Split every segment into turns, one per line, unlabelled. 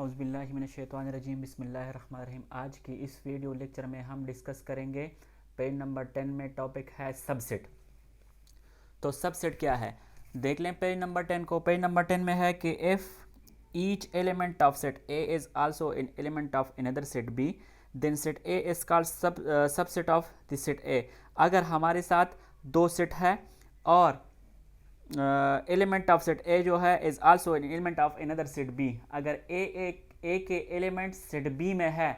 औज़ुबिल्लाहिमिनश्शैतानिर्रजीम बिस्मिल्लाहिर्रहमानिर्रहीम। आज की इस वीडियो लेक्चर में हम डिस्कस करेंगे पेज नंबर 10 में टॉपिक है सबसेट। तो सबसेट क्या है देख लें पेज नंबर 10 को। पेज नंबर 10 में है कि if each element of set A is also an element of another set B then set A is called subset of the set A. अगर हमारे साथ दो सेट है और एलिमेंट ऑफ सेट ए जो है is also an element of another set B. अगर A के एलिमेंट सेट बी में है,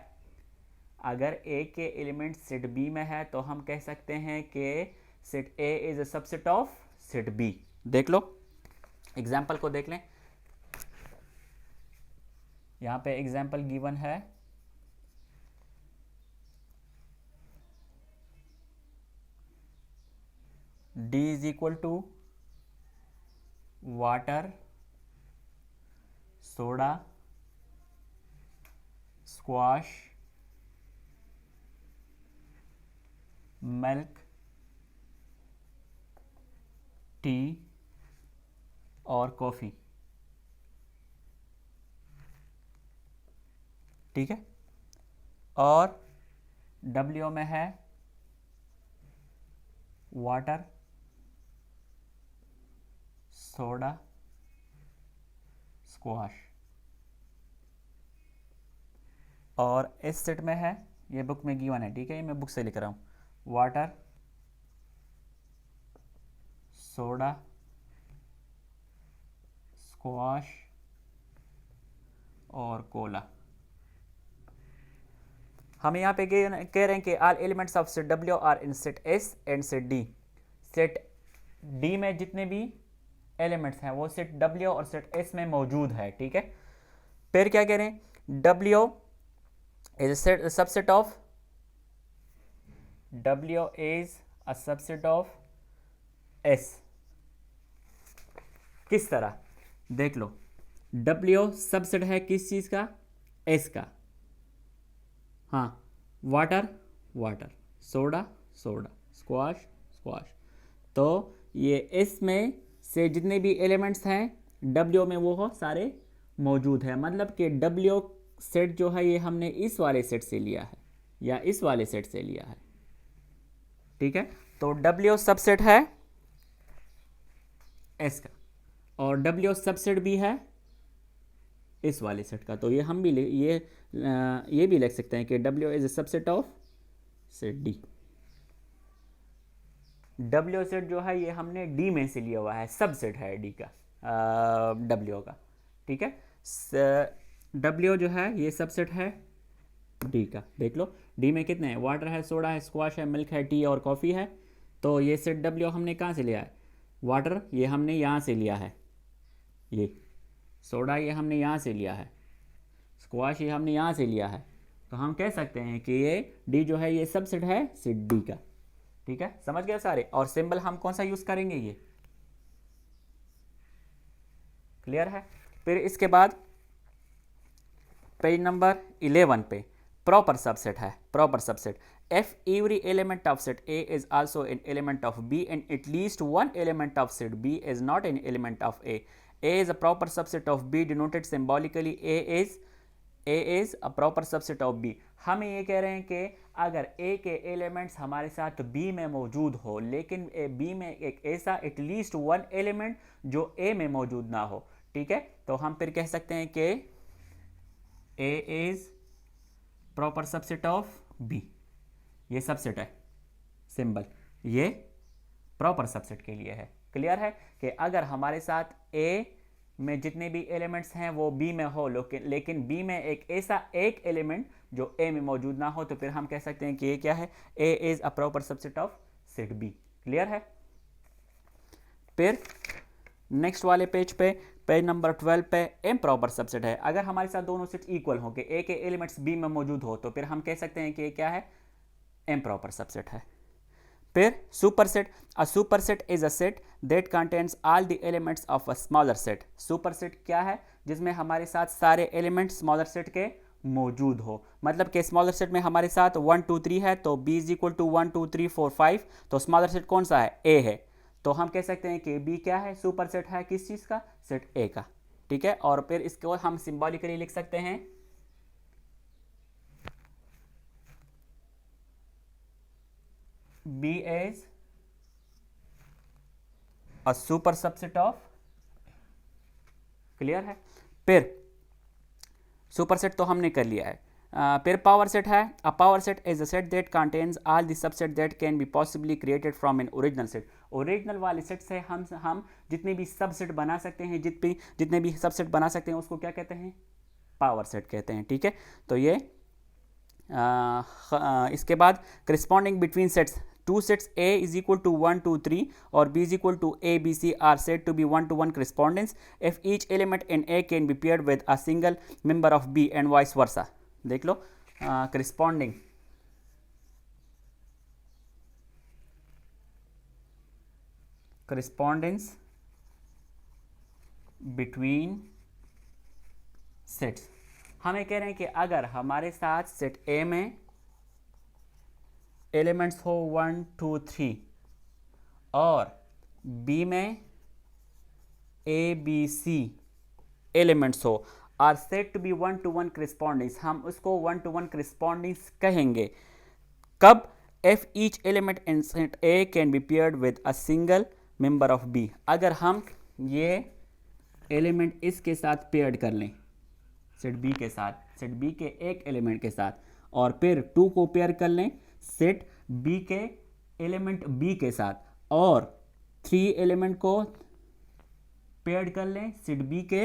अगर ए के एलिमेंट सेट बी में है तो हम कह सकते हैं कि set A is a subset of set B. देख लो एग्जाम्पल को देख लें। यहां पे एग्जाम्पल गिवन है D is equal to water, soda, squash, milk, tea और कॉफ़ी। ठीक है। और W में है वाटर, सोडा, स्क्वाश। और इस सेट में है, ये बुक में गिवन है, ठीक है, ये मैं बुक से लिख रहा हूँ, वाटर, सोडा, स्क्वाश और कोला। हम यहाँ पे कह रहे हैं कि all elements of set W are in set S and set D. Set D में जितने भी एलिमेंट्स हैं वो सेट डब्ल्यू और सेट एस में मौजूद है। ठीक है। फिर क्या कह रहे हैं, W is a subset of, W is a subset of S. किस तरह देख लो, डब्ल्यू सबसेट है किस चीज का, एस का। हाँ, water water, soda soda, squash squash. तो ये एस में से जितने भी एलिमेंट्स हैं डब्ल्यू में वो सारे मौजूद है। मतलब कि डब्ल्यू सेट जो है ये हमने इस वाले सेट से लिया है या इस वाले सेट से लिया है। ठीक है। तो डब्ल्यू सबसेट है एस का और डब्ल्यू सबसेट भी है इस वाले सेट का। तो ये हम भी ये भी लिख सकते हैं कि W is a subset of set D. W set जो है ये हमने डी में से लिया हुआ है, सबसेट है डी का, डब्ल्यू का। ठीक है। डब्ल्यू जो है ये सबसेट है डी का। देख लो डी में कितने हैं, वाटर है, सोडा है, स्क्वाश है, मिल्क है, टी और कॉफ़ी है। तो ये सेट डब्ल्यू हमने कहाँ से लिया है, वाटर ये हमने यहाँ से लिया है, ये सोडा ये हमने यहाँ से लिया है, स्क्वाश ये हमने यहाँ से लिया है। तो हम कह सकते हैं कि ये डी जो है ये सबसेट है सेट डी का। ठीक है, समझ गए सारे। और सिंबल हम कौन सा यूज करेंगे, ये क्लियर है। फिर इसके बाद पेज नंबर 11 पे प्रॉपर सबसेट है। Proper subset, if every element of set A is also an element of B and at least one element of set B is not an element of A is a proper subset of B denoted symbolically A is a proper subset of B. हम ये कह रहे हैं कि अगर A के elements हमारे साथ बी में मौजूद हो लेकिन बी में एक ऐसा एटलीस्ट वन एलिमेंट जो ए में मौजूद ना हो, ठीक है, तो हम फिर कह सकते हैं कि A is proper subset of B. ये सबसेट है, सिंबल ये प्रॉपर सबसेट के लिए है। क्लियर है कि अगर हमारे साथ ए में जितने भी एलिमेंट्स हैं वो बी में हो लेकिन बी में एक ऐसा एक एलिमेंट जो ए में मौजूद ना हो तो फिर हम कह सकते हैं कि ये क्या है, A is a proper subset of set B. Clear है। फिर नेक्स्ट वाले पेज पे पेज नंबर 12 पे एम प्रॉपर सबसेट है। अगर हमारे साथ दोनों सेट इक्वल हो कि ए के एलिमेंट्स बी में मौजूद हो तो फिर हम कह सकते हैं कि ये क्या है, एम प्रॉपर सबसेट है। फिर superset, a superset is a set that contains all the elements of a smaller set. Superset क्या है, जिसमें हमारे साथ सारे एलिमेंट स्मॉलर सेट के मौजूद हो। मतलब कि स्मॉलर सेट में हमारे साथ 1 2 3 है तो b इज इक्वल टू 1 2 3 4 5। तो स्मॉलर सेट कौन सा है, a है। तो हम कह सकते हैं कि b क्या है, सुपर सेट है किस चीज़ का, सेट a का। ठीक है। और फिर इसको हम सिंबॉलिकली लिख सकते हैं B as a super subset of, clear है। फिर सुपर सेट तो हमने कर लिया है। फिर पावर सेट है। A power set is a set that contains all the subset that can be possibly created from an original set. Original वाले सेट से हम जितने भी सबसेट बना सकते हैं, जितने भी सबसेट बना सकते हैं उसको क्या कहते हैं, पावर सेट कहते हैं, ठीक है। तो ये इसके बाद corresponding between sets, two sets A is equal to 1 2 3 or B is equal to A B C are said to be 1-to-1 correspondence if each element in A can be paired with a single member of B and vice versa। देख लो corresponding correspondence between sets। हमें कह रहे हैं कि अगर हमारे साथ set A में एलिमेंट्स हो 1 2 3 और बी में ए बी सी एलिमेंट्स हो are said to be 1-to-1 correspondence, हम उसको 1-to-1 करस्पॉन्डेंस कहेंगे कब, if each element in set A can be paired with a single member of B. अगर हम ये एलिमेंट इसके साथ पेयर्ड कर लें, सेट बी के साथ, सेट बी के एक एलिमेंट के साथ, और फिर 2 को पेयर कर लें सेट बी के एलिमेंट बी के साथ, और 3 एलिमेंट को पेयर्ड कर लें सेट बी के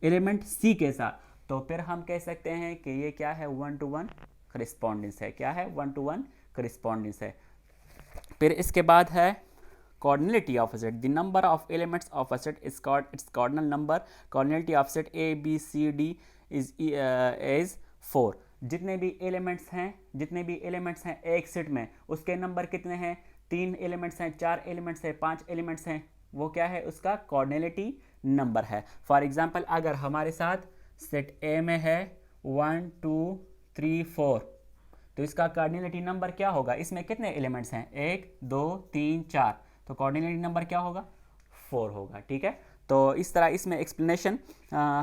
एलिमेंट सी के साथ, तो फिर हम कह सकते हैं कि ये क्या है, 1-to-1 करस्पॉन्डेंस है। क्या है, 1-to-1 करस्पॉन्डेंस है। फिर इसके बाद है cardinality of a set, the number of elements of a set is called its cardinal number। cardinality of set A B C D is 4। जितने भी एलिमेंट्स हैं एक सेट में, उसके नंबर कितने हैं, 3 एलिमेंट्स हैं, 4 एलिमेंट्स हैं, 5 एलिमेंट्स हैं, वो क्या है, उसका कॉर्डिनलिटी नंबर है। फॉर एग्जांपल अगर हमारे साथ सेट ए में है 1 2 3 4, तो इसका कॉर्डिनलिटी नंबर क्या होगा, इसमें कितने एलिमेंट्स हैं, 1 2 3 4, तो कॉर्डिनलिटी नंबर क्या होगा, 4 होगा, ठीक है। तो इस तरह इसमें एक्सप्लेनेशन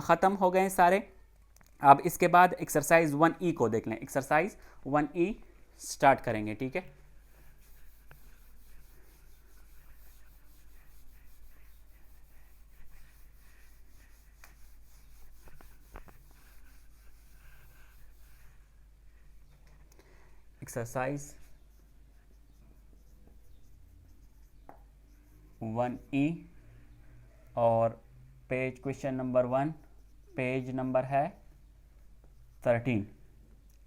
ख़त्म हो गए सारे। अब इसके बाद एक्सरसाइज 1E को देख लें। एक्सरसाइज 1E स्टार्ट करेंगे, ठीक है। एक्सरसाइज 1E और page question number 1, page number है 13,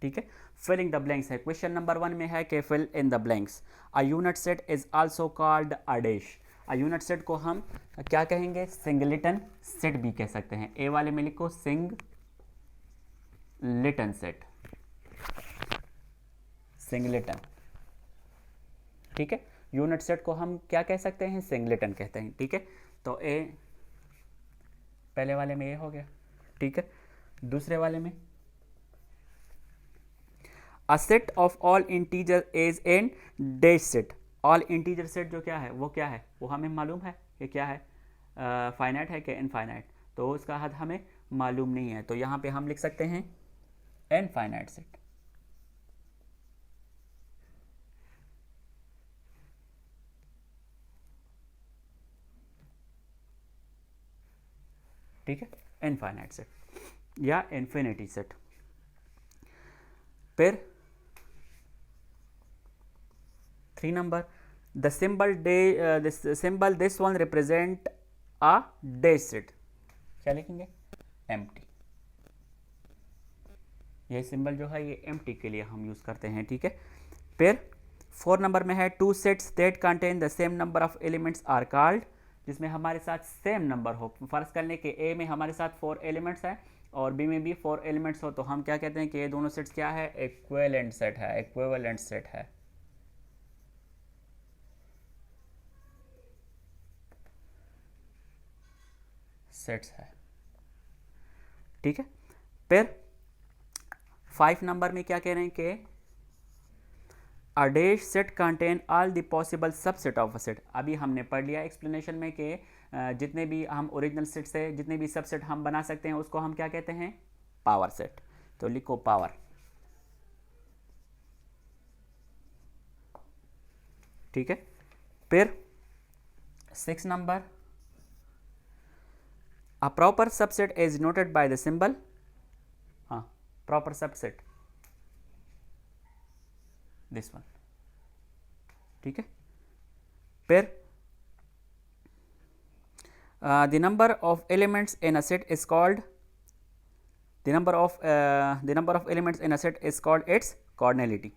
ठीक है। फिलिंग द ब्लैंक्स है। क्वेश्चन नंबर 1 में है कि fill in the blanks. A unit set is also called a dash. A unit set को हम क्या कहेंगे, सिंगलिटन सेट भी कह सकते हैं। ए वाले में लिखो सिंगलिटन सेट, सिंगलिटन, ठीक है। यूनिट सेट को हम क्या कह सकते हैं, सिंगलिटन कहते हैं, ठीक है। तो ए पहले वाले में ए हो गया, ठीक है। दूसरे वाले में a set of all integer is an dash set. All integer set जो क्या है, वो क्या है, वो हमें मालूम है कि क्या है, फाइनाइट है कि इनफाइनाइट, तो उसका हद हमें मालूम नहीं है, तो यहाँ पे हम लिख सकते हैं इनफाइनाइट सेट, ठीक है, इनफाइनाइट सेट या इन्फिनिटी सेट। फिर 3 number, the symbol this one represent a dash set. क्या लिखेंगे, एम्प्टी। ये सिंबल जो है ये एम्प्टी के लिए हम यूज करते हैं, ठीक है। फिर 4 नंबर में है two sets that contain the same number of elements are called, जिसमें हमारे साथ सेम नंबर हो। फर्ज कर लें कि ए में हमारे साथ 4 एलिमेंट्स हैं और बी में भी 4 एलिमेंट्स हो, तो हम क्या कहते हैं कि ये दोनों सेट्स क्या है, इक्विवेलेंट सेट है, इक्विवेलेंट सेट है, सेट्स है, ठीक है। फिर 5 नंबर में क्या कह रहे हैं कि a dash set contain all the possible subset of a set. अभी हमने पढ़ लिया एक्सप्लेनेशन में कि जितने भी हम ओरिजिनल सेट से जितने भी सबसेट हम बना सकते हैं उसको हम क्या कहते हैं, पावर सेट। तो लिखो पावर, ठीक है। फिर 6 number, a proper subset is noted by the symbol, हाँ प्रॉपर सबसेट दिस वन, ठीक है। फिर the number of elements in a set is called the number of elements in a set is called its cardinality।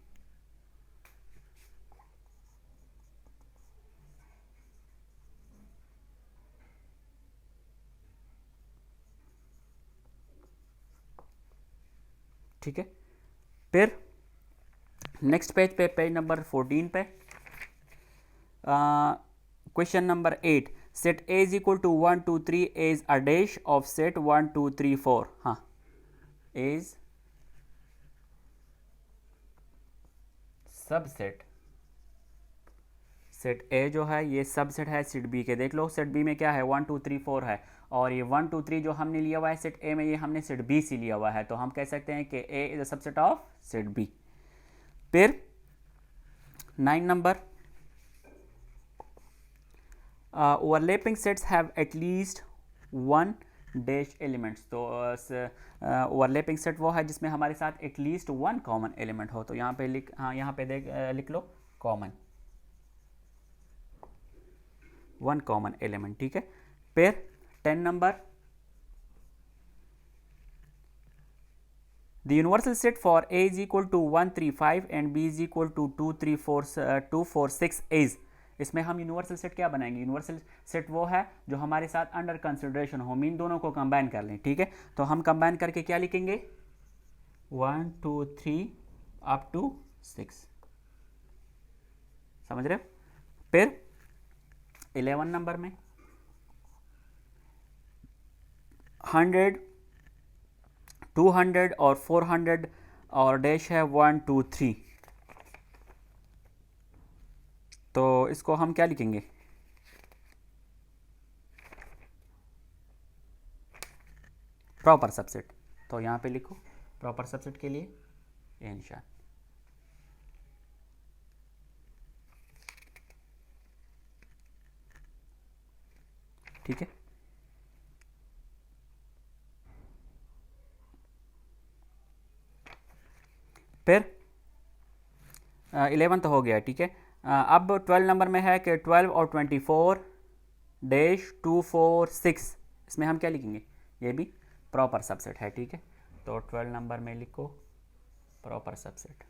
ठीक है। फिर next page पे, page number 14 पे, question number 8, set A is equal to 1 2 3 is a dash of set 1 2 3 4। हाँ, is subset, set A जो है ये subset है सेट B के। देख लो सेट B में क्या है, 1 2 3 4 है, और ये 1 2 3 जो हमने लिया हुआ है सेट A में, ये हमने सेट B से लिया हुआ है, तो हम कह सकते हैं कि A is a subset of set B। फिर 9 number, overlapping sets have at least 1 dash elements. तो ओवरलैपिंग सेट वो है जिसमें हमारे साथ एटलीस्ट 1 कॉमन एलिमेंट हो। तो यहाँ पे यहाँ पे लिख लो कॉमन, 1 कॉमन एलिमेंट, ठीक है। फिर 10 number, the universal set for A is equal to 1 3 5 and B is equal to 2 3 4 6 is। इसमें हम यूनिवर्सल सेट क्या बनाएंगे, यूनिवर्सल सेट वो है जो हमारे साथ अंडर कंसिडरेशन हो, मीन दोनों को कंबाइन कर लें, ठीक है। तो हम कंबाइन करके क्या लिखेंगे, 1 2 3 अप टू 6, समझ रहे हो। फिर 11 नंबर में 100 200 और 400 और डैश है 1 2 3, तो इसको हम क्या लिखेंगे, प्रॉपर सबसेट। तो यहाँ पे लिखो प्रॉपर सबसेट के लिए ये निशान, ठीक है। फिर 11 तो हो गया, ठीक है। अब 12 नंबर में है कि 12 और 24 डैश 2 4 6, इसमें हम क्या लिखेंगे, ये भी प्रॉपर सबसेट है, ठीक है। तो 12 नंबर में लिखो प्रॉपर सबसेट।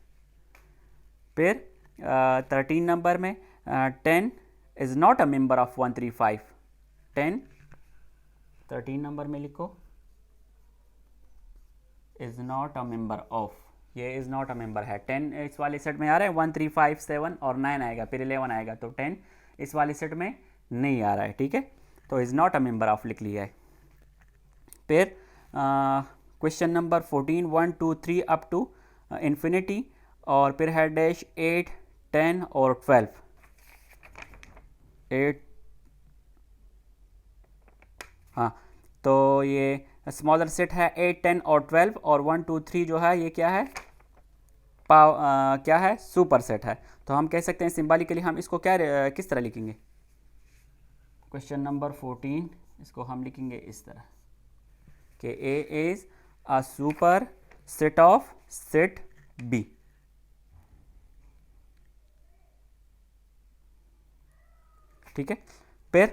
फिर 13 नंबर में 10 is not a member of 135, 10 13 number में लिखो is not a member of, ये इज़ नॉट अ मेंबर है। 10 इस वाले सेट में आ रहा है, 1 3 5 7 और 9 आएगा, फिर 11 आएगा, तो 10 इस वाले सेट में नहीं आ रहा है, ठीक है। तो is not a member of लिख लिया है। फिर question number 14 1 2 3 up to infinity, और फिर है डैश 8 10 और 12, 8, हाँ, तो ये स्मॉलर सेट है 8 10 और 12, और 1 2 3 जो है ये क्या है, क्या है, सुपर सेट है। तो हम कह सकते हैं सिंबॉलिकली हम इसको क्या किस तरह लिखेंगे, क्वेश्चन नंबर 14 इसको हम लिखेंगे इस तरह कि A is a superset of set B, ठीक है। फिर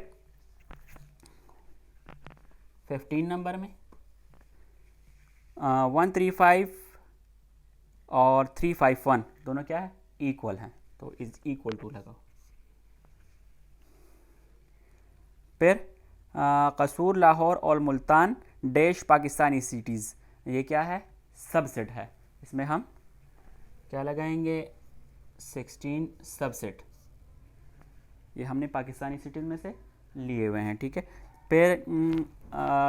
15 नंबर में 1 3 5 और 3 5 1 दोनों क्या है, इक्वल हैं, तो इज इक्वल टू लगाओ। फिर कसूर लाहौर और मुल्तान डैश पाकिस्तानी सिटीज़, ये क्या है, सबसेट है, इसमें हम क्या लगाएंगे, 16 सबसेट, ये हमने पाकिस्तानी सिटीज़ में से लिए हुए हैं, ठीक है। फिर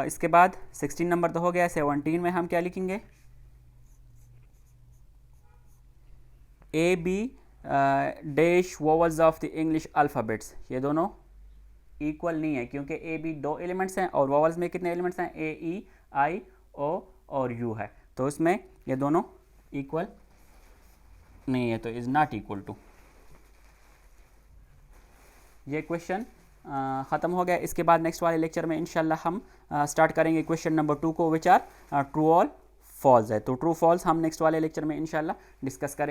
इसके बाद 16 नंबर तो हो गया, 17 में हम क्या लिखेंगे, A B dash vowels of the English alphabets, ये दोनों इक्वल नहीं है, क्योंकि ए बी दो एलिमेंट्स हैं और वॉवल्स में कितने एलिमेंट्स हैं, ए ई आई ओ और यू है, तो इसमें ये दोनों इक्वल नहीं है, तो इज़ नॉट इक्वल टू। ये क्वेश्चन ख़त्म हो गया। इसके बाद नेक्स्ट वाले लेक्चर में इंशाल्लाह हम स्टार्ट करेंगे क्वेश्चन नंबर 2 को, which are true all false है। तो ट्रू फॉल्स हम नेक्स्ट वाले लेक्चर में इंशाल्लाह डिस्कस करेंगे।